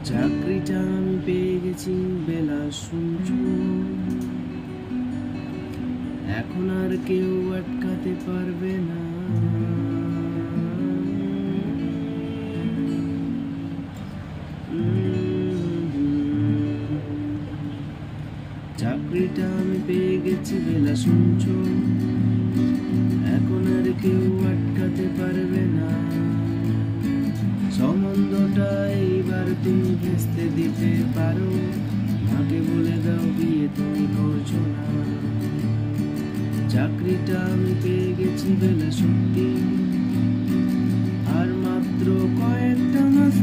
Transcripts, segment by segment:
চাকরিটা আমি পেয়ে গেছি বেলা শুনছো, এখন আর কেউ আটকাতে পারবে না। চাকরিটা আমি পেয়ে গেছি বেলা শুনছো, এখন আর কেউ আটকাতে পারবে না। সম্বন্ধটা এইবার তুমি ভেস্তে দিতে পারো, মাকে বলে দাও বিয়ে তুমি করছো না। চাকরিটা আমি পেয়ে গেছি বেলা সত্যি, আর মাত্র কয়েকটা মাস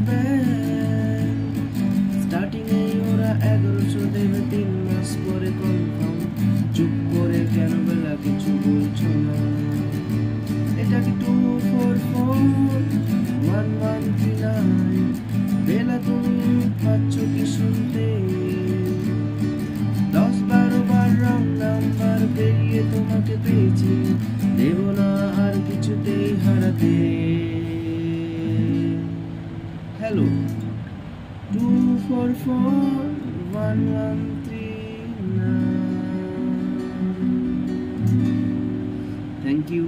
স্টার্টিং এ ওরা 1100 দেবে, 3 মাস পরে কনফার্ম। চুপ করে কেন বেলা কিছু বলছো না? এটা কি 2441139? বেলা তুমি পাচ্ছ কি শুনতে? 10-12 বার রং নাম্বার পেরিয়ে তোমাকে পেয়েছি, দেব না আর কিছুতেই হারাতে। হ্যালো, 2441139। Thank you.